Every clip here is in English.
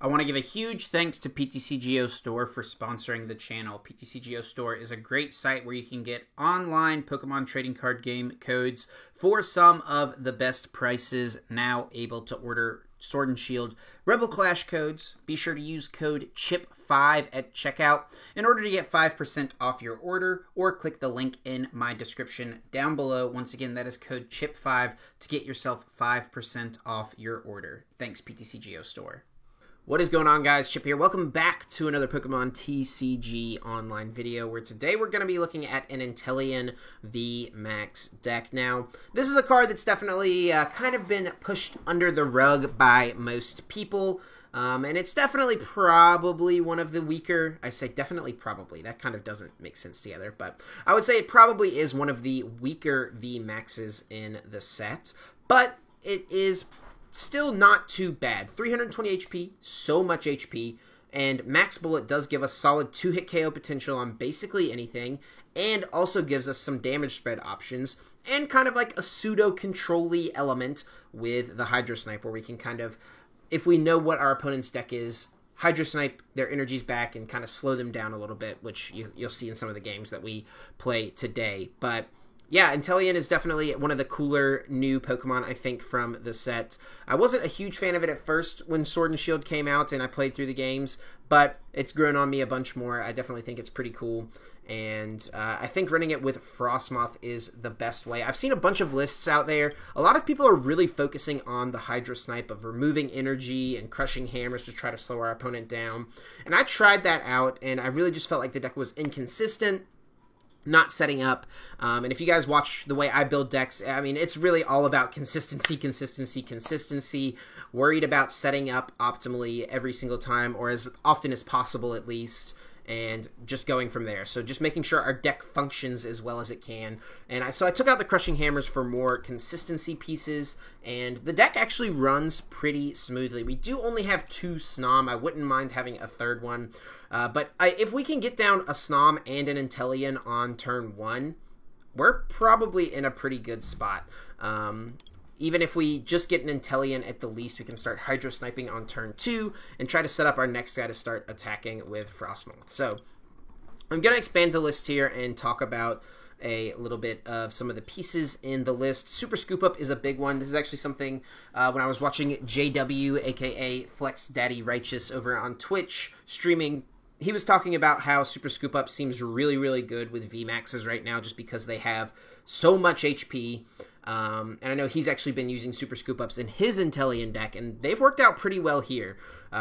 I want to give a huge thanks to PTCGO Store for sponsoring the channel. PTCGO Store is a great site where you can get online Pokemon trading card game codes for some of the best prices. Now able to order Sword and Shield Rebel Clash codes. Be sure to use code CHIP5 at checkout in order to get 5% off your order, or click the link in my description down below. Once again, that is code CHIP5 to get yourself 5% off your order. Thanks, PTCGO Store. What is going on, guys? Chip here. Welcome back to another Pokemon TCG online video, where today we're going to be looking at an Inteleon VMAX deck. Now, this is a card that's definitely kind of been pushed under the rug by most people, and it's definitely probably one of the weaker, I say definitely probably, that kind of doesn't make sense together, but I would say it probably is one of the weaker VMAXs in the set, but it is still not too bad. 320 HP, so much HP, and Max Bullet does give us solid 2-hit KO potential on basically anything, and also gives us some damage spread options, and kind of like a pseudo-control-y element with the Hydro Snipe, where we can kind of, if we know what our opponent's deck is, Hydro Snipe their energy's back and kind of slow them down a little bit, which you'll see in some of the games that we play today. But yeah, Inteleon is definitely one of the cooler new Pokemon, I think, from the set. I wasn't a huge fan of it at first when Sword and Shield came out and I played through the games, but it's grown on me a bunch more. I definitely think it's pretty cool, and I think running it with Frosmoth is the best way. I've seen a bunch of lists out there. A lot of people are really focusing on the Hydro Snipe of removing energy and crushing hammers to try to slow our opponent down, and I tried that out, and I really just felt like the deck was inconsistent, not setting up, and if you guys watch the way I build decks, I mean, it's really all about consistency, worried about setting up optimally every single time, or as often as possible at least, and just going from there. So just making sure our deck functions as well as it can. And so I took out the Crushing Hammers for more consistency pieces, and the deck actually runs pretty smoothly. We do only have 2 Snom. I wouldn't mind having a third one. But if we can get down a Snom and an Inteleon on turn 1, we're probably in a pretty good spot. Even if we just get an Inteleon at the least, we can start Hydro Sniping on turn 2 and try to set up our next guy to start attacking with Frosmoth. So I'm going to expand the list here and talk about a little bit of some of the pieces in the list. Super Scoop Up is a big one. This is actually something when I was watching JW, aka Flex Daddy Righteous, over on Twitch streaming, he was talking about how Super Scoop Up seems really, really good with VMAXs right now just because they have so much HP. And I know he's actually been using Super Scoop Ups in his Inteleon deck, and they've worked out pretty well here.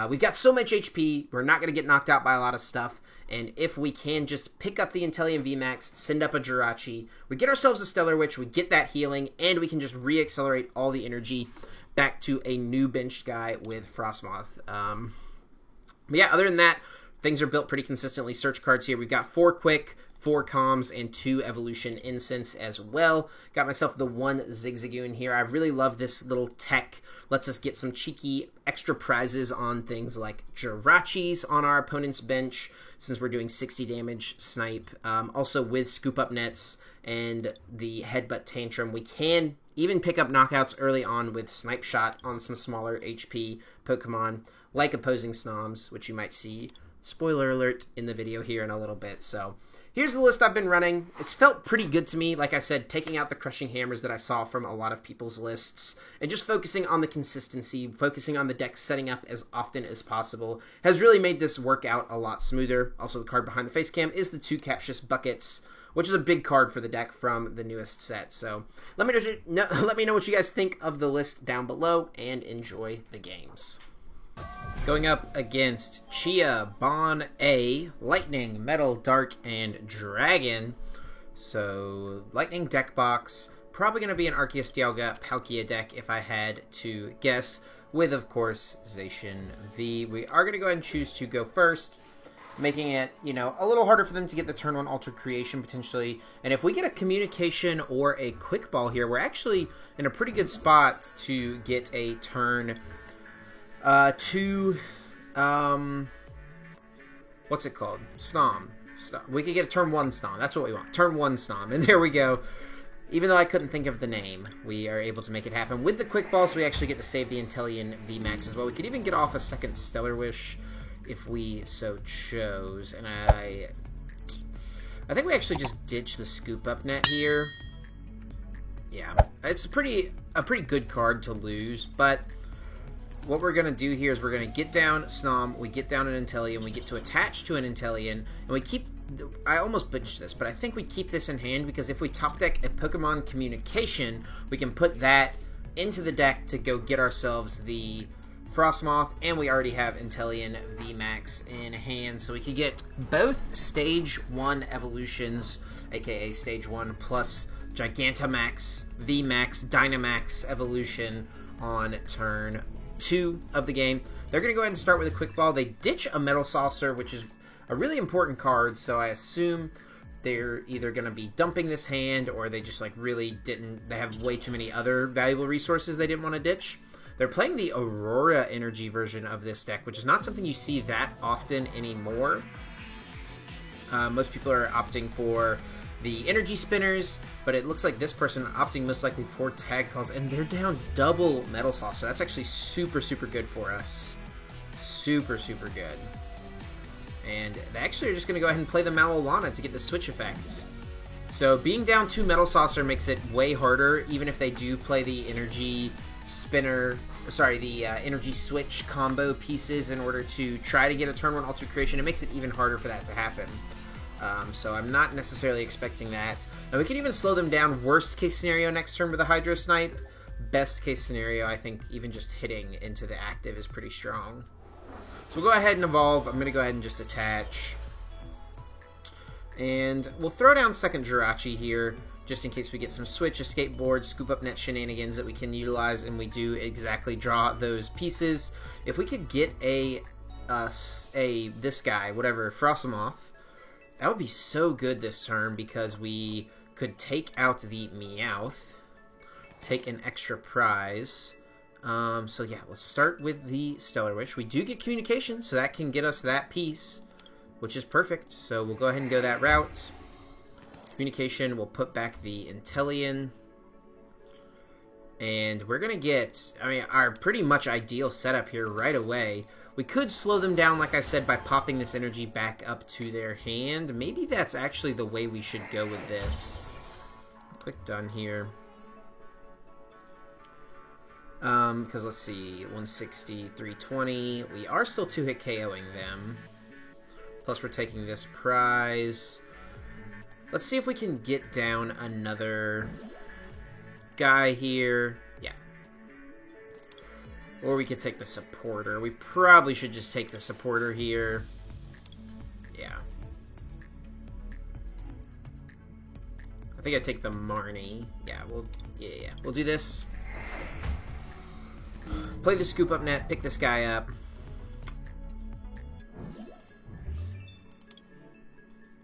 We've got so much HP, we're not going to get knocked out by a lot of stuff, and if we can just pick up the Inteleon VMAX, send up a Jirachi, we get ourselves a Stellar Witch, we get that healing, and we can just re-accelerate all the energy back to a new benched guy with Frosmoth. But yeah, other than that, things are built pretty consistently. Search cards here, we've got 4 Quick, 4 Calms, and 2 Evolution Incense as well. Got myself the 1 Zigzagoon here. I really love this little tech. Lets us get some cheeky extra prizes on things like Jirachis on our opponent's bench, since we're doing 60 damage snipe. Also with Scoop Up Nets and the Headbutt Tantrum, we can even pick up knockouts early on with Snipe Shot on some smaller HP Pokemon, like opposing Snoms, which you might see, spoiler alert, in the video here in a little bit. So here's the list I've been running. It's felt pretty good to me. Like I said, taking out the Crushing Hammers that I saw from a lot of people's lists, and just focusing on the consistency, focusing on the deck setting up as often as possible, has really made this work out a lot smoother. Also, the card behind the face cam is the 2 Captious Buckets, which is a big card for the deck from the newest set. So let me know what you guys think of the list down below, and enjoy the games. Going up against Chia, Bon A, Lightning, Metal, Dark, and Dragon. So, Lightning deck box. Probably going to be an Arceus, Dialga, Palkia deck if I had to guess. With, of course, Zacian V. We are going to go ahead and choose to go first, making it, you know, a little harder for them to get the turn 1 Altered Creation, potentially. And if we get a Communication or a Quick Ball here, we're actually in a pretty good spot to get a turn 2, what's it called? Snom. We could get a turn 1 Snom. That's what we want. Turn 1 Snom. And there we go. Even though I couldn't think of the name, we are able to make it happen. With the Quick Balls, we actually get to save the Inteleon VMAX as well. We could even get off a second Stellar Wish if we so chose. And I think we actually just ditch the Scoop Up Net here. Yeah, it's a pretty good card to lose, but what we're going to do here is we're going to get down Snom, we get down an Inteleon, we get to attach to an Inteleon, and we keep... I almost butchered this, but I think we keep this in hand because if we top deck a Pokemon Communication, we can put that into the deck to go get ourselves the Frostmoth, and we already have Inteleon VMAX in hand, so we could get both Stage 1 evolutions, aka Stage 1 plus Gigantamax VMAX Dynamax evolution on turn 2 of the game. They're going to go ahead and start with a Quick Ball. They ditch a Metal Saucer, which is a really important card, so I assume they're either going to be dumping this hand or they just like really didn't, they have way too many other valuable resources they didn't want to ditch. They're playing the Aurora Energy version of this deck, which is not something you see that often anymore. Most people are opting for the Energy Spinners, but it looks like this person opting most likely for Tag Calls, and they're down double Metal Sauce, so that's actually super, super good for us. Super, super good. And they actually are just going to go ahead and play the Malolana to get the switch effect. So being down 2 Metal Saucer makes it way harder, even if they do play the Energy Spinner, sorry, the Energy Switch combo pieces in order to try to get a turn 1 Altered Creation. It makes it even harder for that to happen. So I'm not necessarily expecting that. Now we can even slow them down. Worst case scenario next turn with a Hydro Snipe. Best case scenario, I think even just hitting into the active is pretty strong. So we'll go ahead and evolve. I'm going to go ahead and just attach. And we'll throw down second Jirachi here, just in case we get some switch, escape board, scoop up net shenanigans that we can utilize, and we do exactly draw those pieces. If we could get this guy, whatever, Frosmoth, that would be so good this turn because we could take out the Meowth, take an extra prize. So yeah, let's start with the Stellar Wish. We do get Communication, so that can get us that piece, which is perfect. So we'll go ahead and go that route. Communication, we'll put back the Inteleon. And we're going to get, I mean, our pretty much ideal setup here right away. We could slow them down, like I said, by popping this energy back up to their hand. Maybe that's actually the way we should go with this. Click done here. Because let's see, 160, 320. We are still 2-hit KOing them. Plus we're taking this prize. Let's see if we can get down another guy here. Yeah. Or we could take the Supporter. We probably should just take the Supporter here. Yeah. I think I take the Marnie. Yeah, we'll do this. Play the Scoop Up Net, pick this guy up.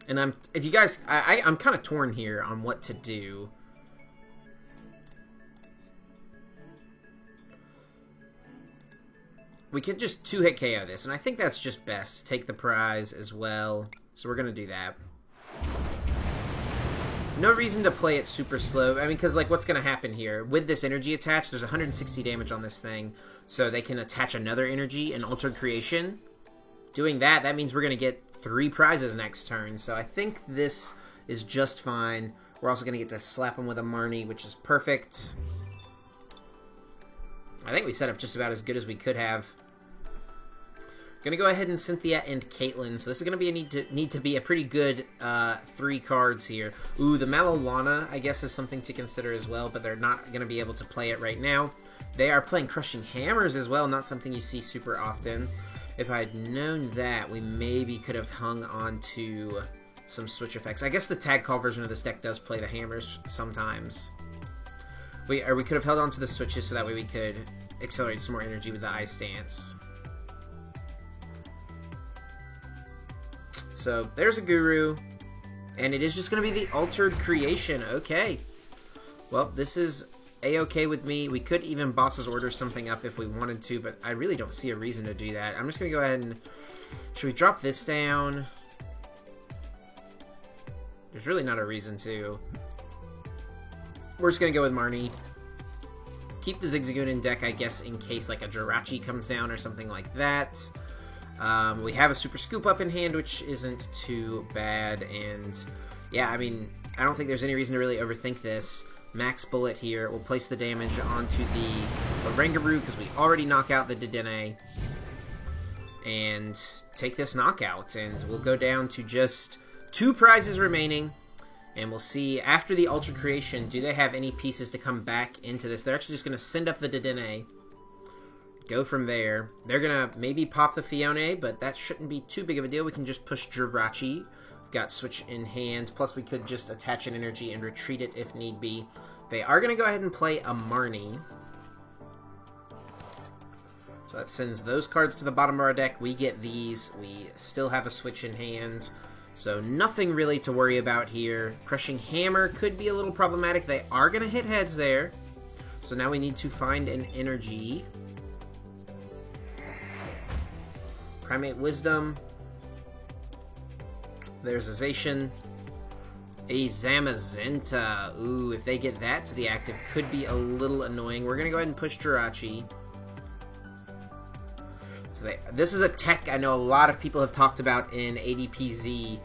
And I'm kind of torn here on what to do. We could just 2-hit KO this, and I think that's just best. Take the prize as well. So we're going to do that. No reason to play it super slow. I mean, because, like, what's going to happen here? With this energy attached, there's 160 damage on this thing. So they can attach another energy, an Altered Creation. Doing that, that means we're going to get 3 prizes next turn. So I think this is just fine. We're also going to get to slap them with a Marnie, which is perfect. I think we set up just about as good as we could have. Gonna go ahead and Cynthia and Caitlyn. So this is gonna be need to be a pretty good 3 cards here. Ooh, the Malolana, I guess, is something to consider as well, but they're not gonna be able to play it right now. They are playing Crushing Hammers as well, not something you see super often. If I had known that, we maybe could have hung on to some switch effects. I guess the Tag Call version of this deck does play the hammers sometimes. We could have held on to the switches so that way we could accelerate some more energy with the Ice Dance. So there's a Guru, and it is just going to be the Altered Creation. Okay. Well, this is a-okay with me. We could even Boss's Order something up if we wanted to, but I really don't see a reason to do that. I'm just going to go ahead and... Should we drop this down? There's really not a reason to. we're just going to go with Marnie. Keep the Zigzagoon in deck, I guess, in case like a Jirachi comes down or something like that. We have a Super Scoop Up in hand, which isn't too bad. And yeah, I mean, I don't think there's any reason to really overthink this. Max Bullet here. We'll place the damage onto the Oranguru because we already knock out the Dedenne. And take this knockout. And we'll go down to just 2 prizes remaining. And we'll see, after the Ultra Creation, do they have any pieces to come back into this? They're actually just going to send up the Dedenne. Go from there. They're going to maybe pop the Fione, but that shouldn't be too big of a deal. We can just push Jirachi. We've got Switch in hand. Plus, we could just attach an energy and retreat it if need be. They are going to go ahead and play a Marnie. So that sends those cards to the bottom of our deck. We get these. We still have a Switch in hand. So nothing really to worry about here. Crushing Hammer could be a little problematic. They are going to hit heads there. So now we need to find an energy. Primate Wisdom. There's a Zacian. A Zamazenta. Ooh, if they get that to the active, could be a little annoying. We're going to go ahead and push Jirachi. So this is a tech I know a lot of people have talked about in ADPZ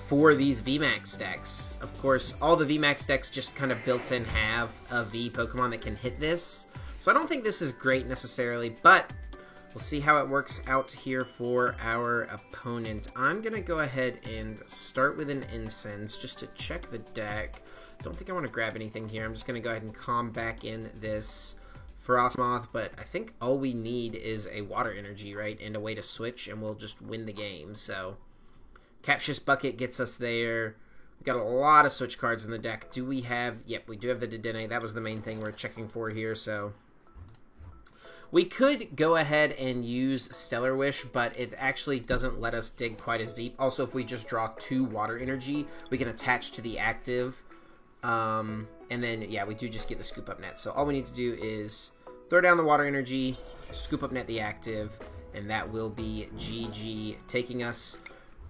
for these VMAX decks. Of course, all the VMAX decks just kind of built in have a V Pokemon that can hit this. So I don't think this is great necessarily, but we'll see how it works out here for our opponent. I'm going to go ahead and start with an Incense just to check the deck. Don't think I want to grab anything here. I'm just going to go ahead and calm back in this Frostmoth, but I think all we need is a Water Energy, right? And a way to switch, and we'll just win the game. So, Captious Bucket gets us there. We've got a lot of switch cards in the deck. Do we have... Yep, we do have the Dedenne. That was the main thing we're checking for here, so... We could go ahead and use Stellar Wish, but it actually doesn't let us dig quite as deep. Also, if we just draw 2 Water Energy, we can attach to the active. And then, yeah, we do just get the Scoop Up Net. So all we need to do is throw down the Water Energy, Scoop Up Net the active, and that will be GG, taking us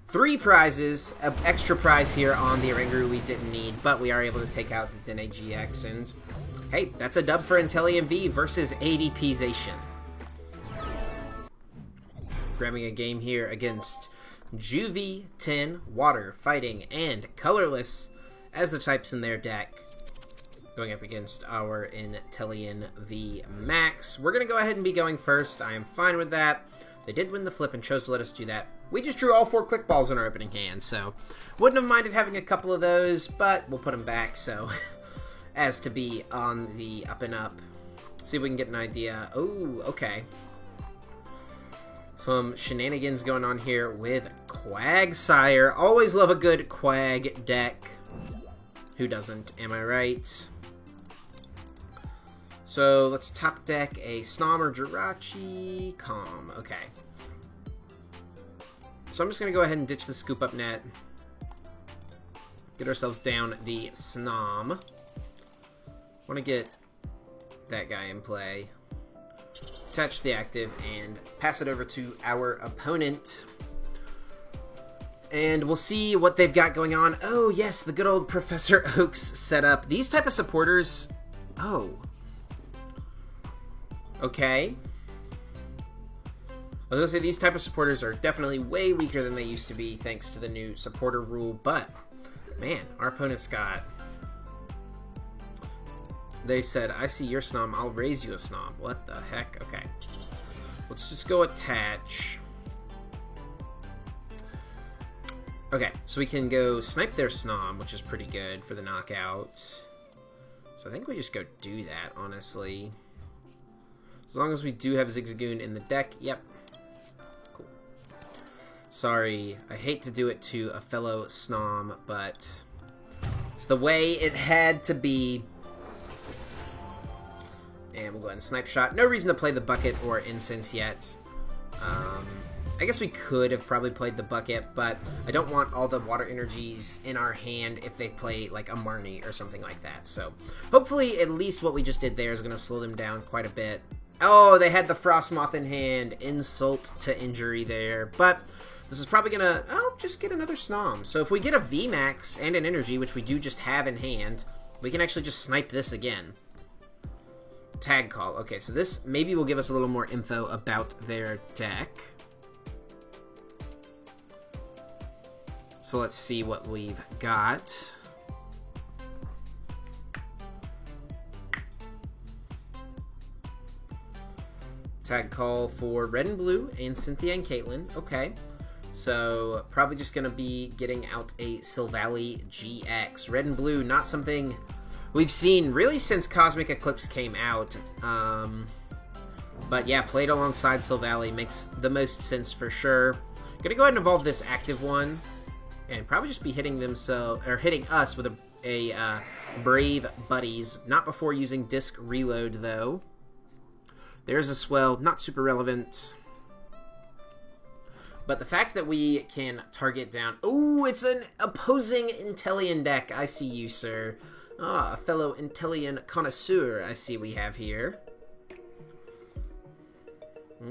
3 prizes. An extra prize here on the Oranguru we didn't need, but we are able to take out the Dedenne GX, and hey, that's a dub for Inteleon V versus ADP Zacian. Grabbing a game here against Juvie, Tin, Water, Fighting, and Colorless as the types in their deck. Going up against our Inteleon V Max. We're going to go ahead and be going first. I am fine with that. They did win the flip and chose to let us do that. We just drew all 4 quick balls in our opening hand, so wouldn't have minded having a couple of those, but we'll put them back so as to be on the up and up. See if we can get an idea. Oh, okay. Some shenanigans going on here with Quagsire. Always love a good Quag deck. Who doesn't? Am I right? So let's top deck a Snom or Jirachi. Calm. Okay. So I'm just going to go ahead and ditch the Scoop Up Net. Get ourselves down the Snom. Want to get that guy in play. Attach the active and pass it over to our opponent. And we'll see what they've got going on. Oh, yes, the good old Professor Oaks setup. These type of supporters... Oh. Okay. I was going to say, these type of supporters are definitely way weaker than they used to be, thanks to the new supporter rule. But, man, our opponent's got... They said, I see your Snom, I'll raise you a Snom. What the heck? Okay. Let's just go attach... Okay, so we can go snipe their Snom, which is pretty good for the knockout. So I think we just go do that, honestly. As long as we do have Zigzagoon in the deck. Yep. Cool. Sorry, I hate to do it to a fellow Snom, but it's the way it had to be. And we'll go ahead and snipe shot. No reason to play the bucket or incense yet. I guess we could have probably played the bucket, but I don't want all the water energies in our hand if they play like a Marnie or something like that. So hopefully at least what we just did there is going to slow them down quite a bit. Oh, they had the Frostmoth in hand. Insult to injury there. But this is probably going to, just get another Snom. So if we get a VMAX and an energy, which we do just have in hand, We can actually just snipe this again. Tag Call. Okay, so this maybe will give us a little more info about their deck. So let's see what we've got. Tag Call for Red and Blue and Cynthia and Caitlyn. Okay. So probably just going to be getting out a Silvally GX. Red and Blue, not something we've seen really since Cosmic Eclipse came out. But yeah, played alongside Silvally makes the most sense for sure. Gonna go ahead and evolve this active one. And probably just be hitting hitting us with a Brave Buddies. Not before using Disc Reload, though. There's a Swell, not super relevant. But the fact that we can target down... Oh, it's an opposing Inteleon deck. I see you, sir. Ah, a fellow Inteleon connoisseur I see we have here.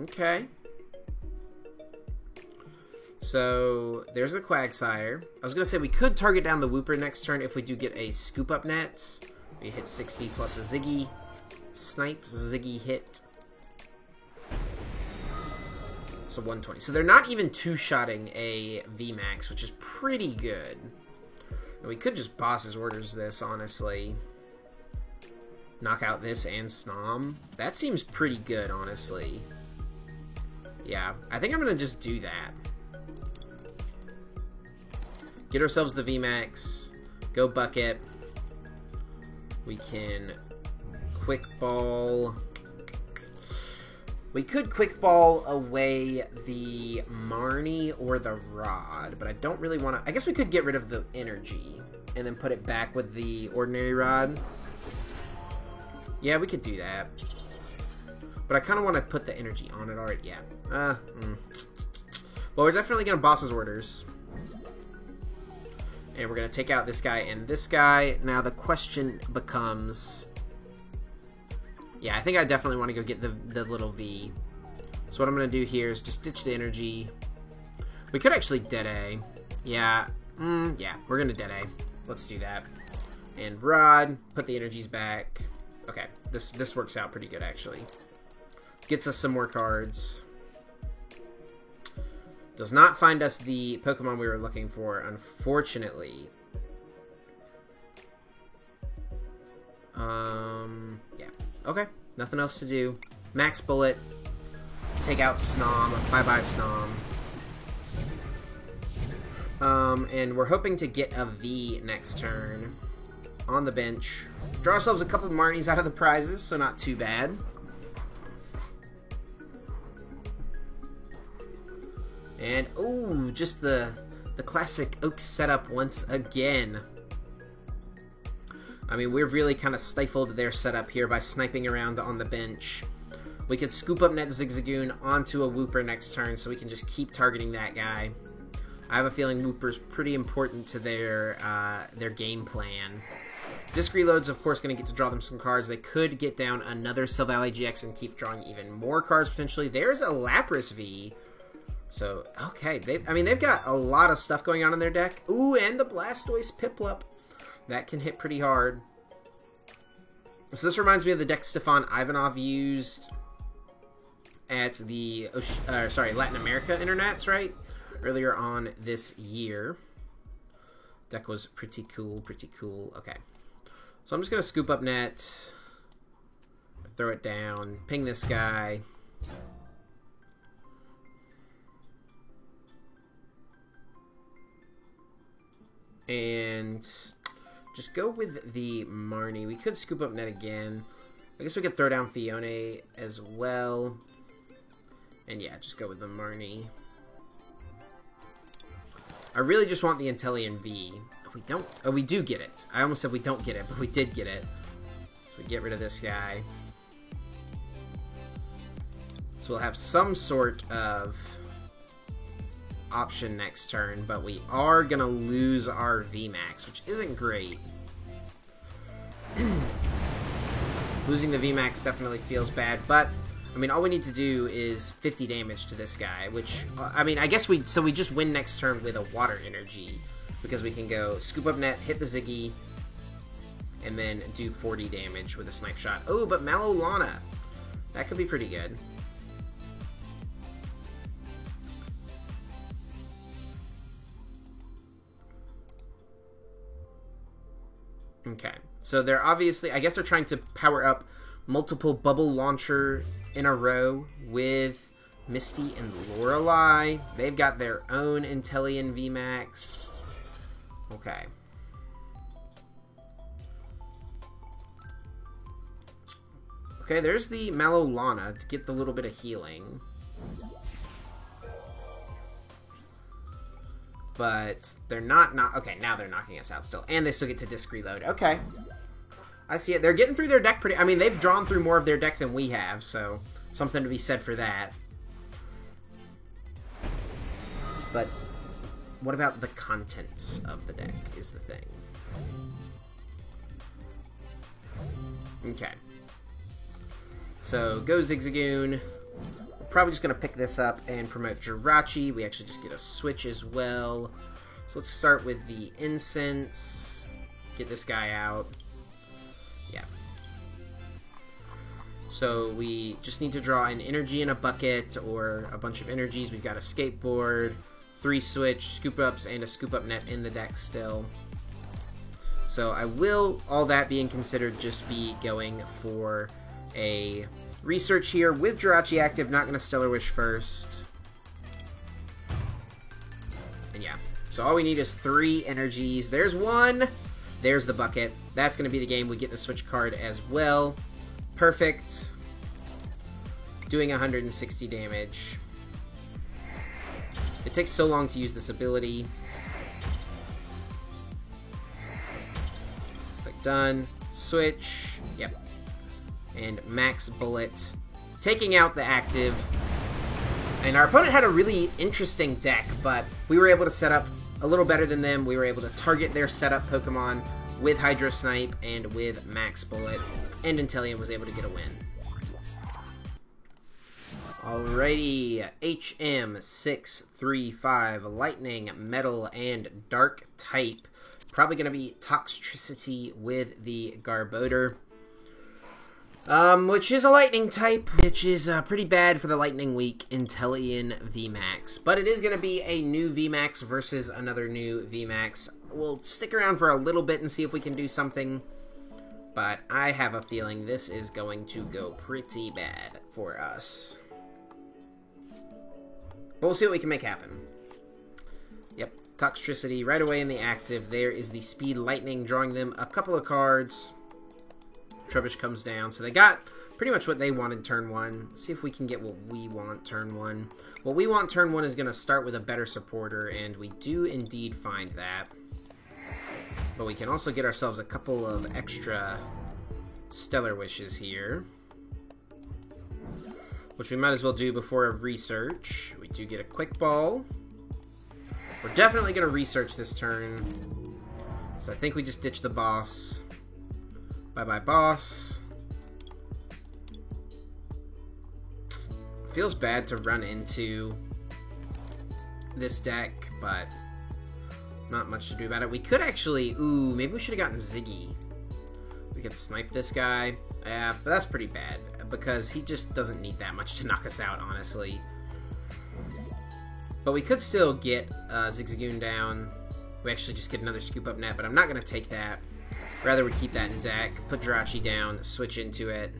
Okay. So, there's the Quagsire. I was going to say we could target down the Wooper next turn if we do get a Scoop Up Net. We hit 60 plus a Ziggy. Snipe, Ziggy hit. So 120. So they're not even two-shotting a VMAX, which is pretty good. And we could just Boss's Orders this, honestly. Knock out this and Snom. That seems pretty good, honestly. Yeah, I think I'm going to just do that. Get ourselves the VMAX. Go Bucket. We can Quick Ball. We could Quick Ball away the Marnie or the Rod, but I don't really want to... I guess we could get rid of the energy and then put it back with the ordinary Rod. Yeah, we could do that. But I kind of want to put the energy on it already. Yeah. Well, we're definitely going to Boss's Orders. And we're going to take out this guy and this guy. Now the question becomes... Yeah, I think I definitely want to go get the little V. So what I'm going to do here is just ditch the energy. We could actually Dead-A. Yeah. Yeah, we're going to Dead-A. Let's do that. And Rod, put the energies back. Okay, this works out pretty good, actually. Gets us some more cards. Does not find us the Pokemon we were looking for, unfortunately. Yeah. Okay, nothing else to do. Max Bullet. Take out Snom. Bye-bye, Snom. And we're hoping to get a V next turn. On the bench. Draw ourselves a couple of Marnies out of the prizes, so not too bad. And, ooh, just the classic Oak setup once again. I mean, we've really kind of stifled their setup here by sniping around on the bench. We could Scoop Up Net Zigzagoon onto a Wooper next turn, so we can just keep targeting that guy. I have a feeling Wooper's pretty important to their game plan. Disc Reload's, of course, going to get to draw them some cards. They could get down another Silvally GX and keep drawing even more cards, potentially. There's a Lapras V. So, okay, they've got a lot of stuff going on in their deck. Ooh, and the Blastoise Piplup. That can hit pretty hard. So this reminds me of the deck Stefan Ivanov used at the, Latin America Internats, right? Earlier on this year. Deck was pretty cool, Okay. So I'm just going to Scoop Up Net. Throw it down. Ping this guy. And just go with the Marnie. We could Scoop Up Net again. I guess we could throw down Fione as well. And yeah, just go with the Marnie. I really just want the Inteleon V. We don't... Oh, we do get it. I almost said we don't get it, but we did get it. So we get rid of this guy. So we'll have some sort of option next turn, but we are gonna lose our VMAX, which isn't great. Losing the VMAX definitely feels bad, but I mean, all we need to do is 50 damage to this guy, which I mean, I guess we just win next turn with a Water Energy, because we can go Scoop Up Net, hit the Ziggy, and then do 40 damage with a snipe shot. Oh, but Malolana. That could be pretty good. Okay, so they're obviously, I guess they're trying to power up multiple bubble launcher in a row with Misty and Lorelei. They've got their own Inteleon VMAX. Okay. Okay, there's the Malolana to get the little bit of healing. But they're not... Okay, now they're knocking us out still. And they still get to disc reload. Okay. I see it. They're getting through their deck pretty... I mean, they've drawn through more of their deck than we have, so something to be said for that. But what about the contents of the deck is the thing. Okay. So, go Zigzagoon. Probably just going to pick this up and promote Jirachi. We actually just get a switch as well. So let's start with the Incense. Get this guy out. Yeah. So we just need to draw an energy in a bucket or a bunch of energies. We've got a skateboard, 3 switch, scoop ups, and a scoop up net in the deck still. So I will, all that being considered, just be going for a research here with Jirachi active, not going to Stellar Wish first. And yeah, so all we need is 3 energies. There's 1. There's the bucket. That's going to be the game. We get the switch card as well. Perfect. Doing 160 damage. It takes so long to use this ability. Click done. Switch. Yep. And Max Bullet, taking out the active. And our opponent had a really interesting deck, but we were able to set up a little better than them. We were able to target their setup Pokemon with Hydro Snipe and with Max Bullet, and Inteleon was able to get a win. Alrighty, HM635, Lightning, Metal, and Dark type. Probably going to be Toxtricity with the Garbodor. Which is a Lightning type, which is pretty bad for the Lightning Week Inteleon VMAX. But it is going to be a new VMAX versus another new VMAX. We'll stick around for a little bit and see if we can do something. But I have a feeling this is going to go pretty bad for us. But we'll see what we can make happen. Yep, Toxtricity right away in the active. There is the Speed Lightning, drawing them a couple of cards. Trubbish comes down. So they got pretty much what they wanted turn 1. Let's see if we can get what we want turn 1. What we want turn 1 is going to start with a better supporter, and we do indeed find that. But we can also get ourselves a couple of extra Stellar Wishes here, which we might as well do before a research. We do get a Quick Ball. We're definitely going to research this turn. So I think we just ditch the boss. Bye-bye, boss. Feels bad to run into this deck, but not much to do about it. We could actually... Ooh, maybe we should have gotten Ziggy. We could snipe this guy. Yeah, but that's pretty bad, because he just doesn't need that much to knock us out, honestly. But we could still get Zigzagoon down. We actually just get another Scoop Up Net, but I'm not going to take that. Rather we keep that in deck, put Jirachi down, switch into it,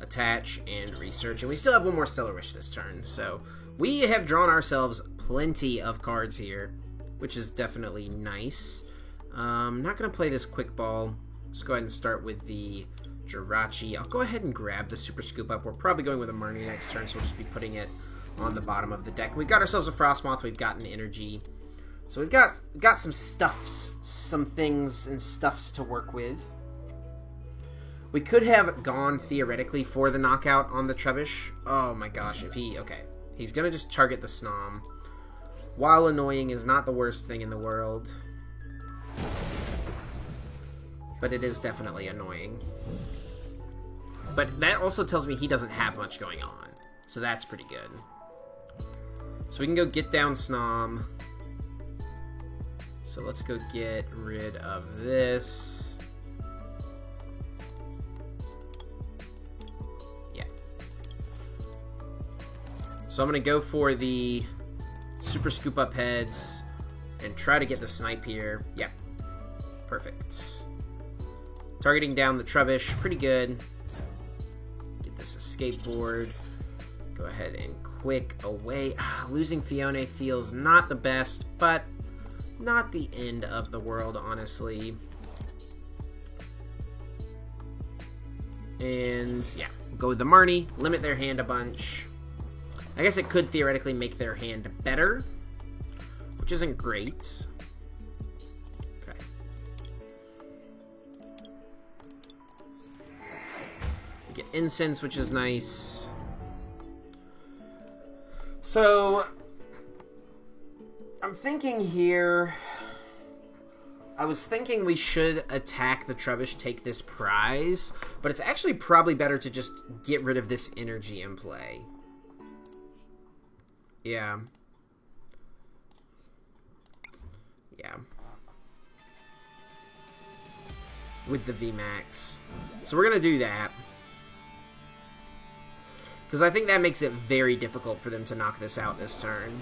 attach, and research. And we still have one more Stellar Wish this turn, so we have drawn ourselves plenty of cards here, which is definitely nice. I'm not going to play this Quick Ball. Just go ahead and start with the Jirachi. I'll go ahead and grab the Super Scoop Up. We're probably going with a Marnie next turn, so we'll just be putting it on the bottom of the deck. We've got ourselves a Frostmoth, we've gotten Energy. So we've got some stuffs, some things and stuffs to work with. We could have gone, theoretically, for the knockout on the Trubbish. Oh my gosh, if he... Okay, he's going to just target the Snom. While annoying is not the worst thing in the world. But it is definitely annoying. But that also tells me he doesn't have much going on. So that's pretty good. So we can go get down Snom. So let's go get rid of this. So I'm going to go for the Super Scoop Up Heads and try to get the snipe here. Yep. Perfect. Targeting down the Trubbish. Pretty good. Get this escape board. Go ahead and quick away. Losing Fiona feels not the best, but not the end of the world, honestly. And yeah, go with the Marnie. Limit their hand a bunch. I guess it could theoretically make their hand better, which isn't great. Okay. We get Incense, which is nice. So, I'm thinking here... I was thinking we should attack the Trubbish, take this prize, but it's actually probably better to just get rid of this energy in play. Yeah. Yeah. With the VMAX. So we're going to do that. Because I think that makes it very difficult for them to knock this out this turn.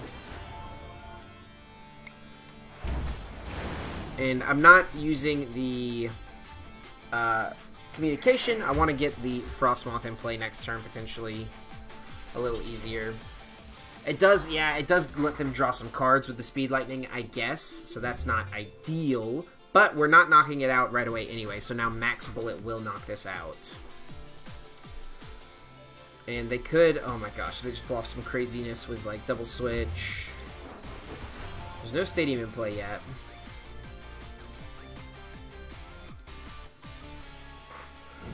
And I'm not using the communication. I want to get the Frostmoth in play next turn, potentially. A little easier. It does, yeah, it does let them draw some cards with the Speed Lightning, I guess. So that's not ideal. But we're not knocking it out right away anyway. So now Max Bullet will knock this out. And they could, oh my gosh, they just pull off some craziness with like double switch. There's no Stadium in play yet.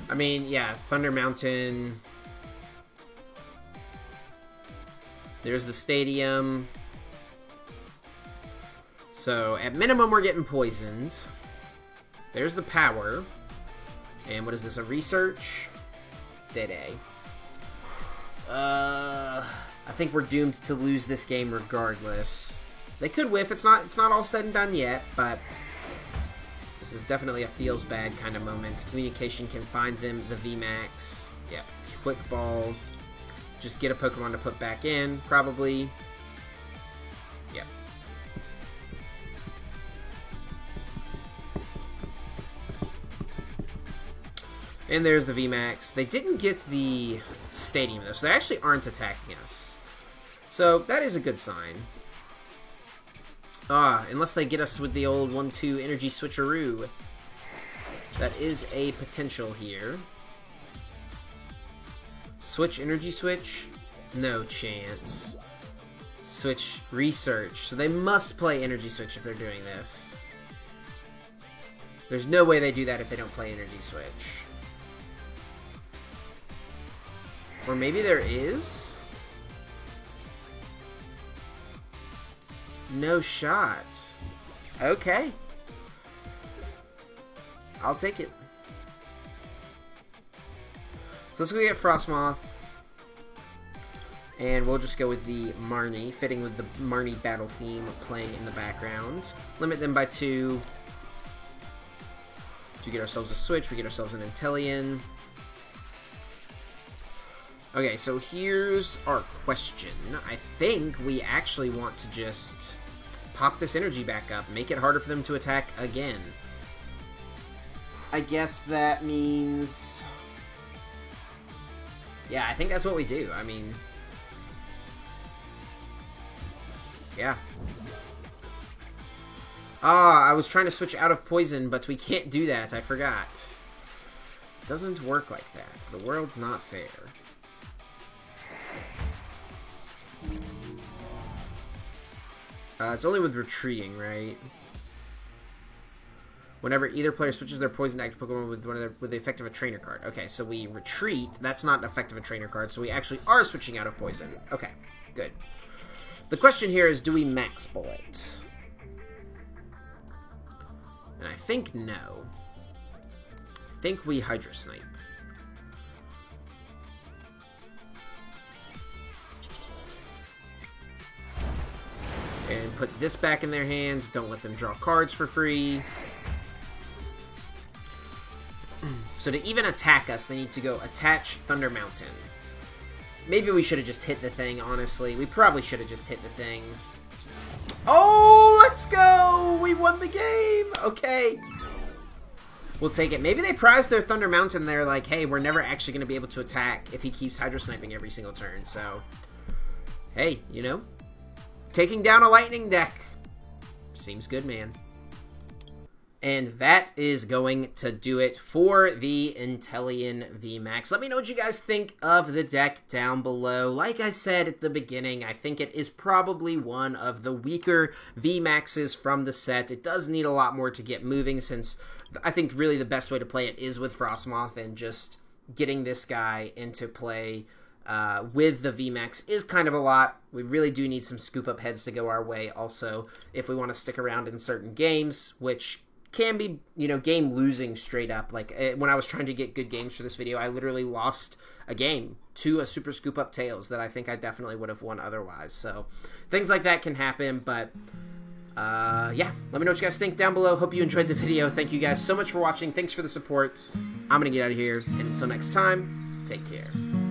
I mean, yeah, Thunder Mountain. There's the Stadium. So, at minimum, we're getting poisoned. There's the power. And what is this, a research? Dead A. I think we're doomed to lose this game regardless. They could whiff. It's not all said and done yet, but this is definitely a feels bad kind of moment. Communication can find them the VMAX. Yep. Quick Ball. Just get a Pokemon to put back in, probably. Yep. And there's the VMAX. They didn't get the Stadium, though, so they actually aren't attacking us. So, that is a good sign. Unless they get us with the old 1-2 energy switcheroo. That is a potential here. Switch, energy switch? No chance. Switch, research. So they must play energy switch if they're doing this. There's no way they do that if they don't play energy switch. Or maybe there is? No shot. Okay. I'll take it. So let's go get Frostmoth. And we'll just go with the Marnie, fitting with the Marnie battle theme playing in the background. Limit them by 2. To get ourselves a switch, we get ourselves an Inteleon. Okay, so here's our question. I think we actually want to just pop this energy back up, make it harder for them to attack again. I guess that means... yeah, I think that's what we do. I mean... yeah. I was trying to switch out of poison, but we can't do that. I forgot. It doesn't work like that. The world's not fair. It's only with retreating, right? Whenever either player switches their poison to active Pokemon with the effect of a trainer card. Okay, so we retreat. That's not an effect of a trainer card, so we actually are switching out of poison. Okay, good. The question here is, do we Max Bullet? And I think no. I think we Hydro Snipe. And put this back in their hands. Don't let them draw cards for free. So to even attack us, they need to go attach Thunder Mountain. Maybe we should have just hit the thing, honestly. We probably should have just hit the thing. Oh, let's go! We won the game! Okay. We'll take it. Maybe they prized their Thunder Mountain. They're like, hey, we're never actually going to be able to attack if he keeps Hydro Sniping every single turn. So, hey, you know, taking down a Lightning deck seems good, man. And that is going to do it for the Inteleon VMAX. Let me know what you guys think of the deck down below. Like I said at the beginning, I think it is probably one of the weaker VMAXs from the set. It does need a lot more to get moving, since I think really the best way to play it is with Frostmoth, and just getting this guy into play with the VMAX is kind of a lot. We really do need some scoop up heads to go our way also if we want to stick around in certain games, which can be, you know, game losing straight up. Like when I was trying to get good games for this video, I literally lost a game to a super scoop up Tails that I think I definitely would have won otherwise. So things like that can happen, but yeah, let me know what you guys think down below. Hope you enjoyed the video. Thank you guys so much for watching. Thanks for the support. I'm gonna get out of here, and until next time, take care.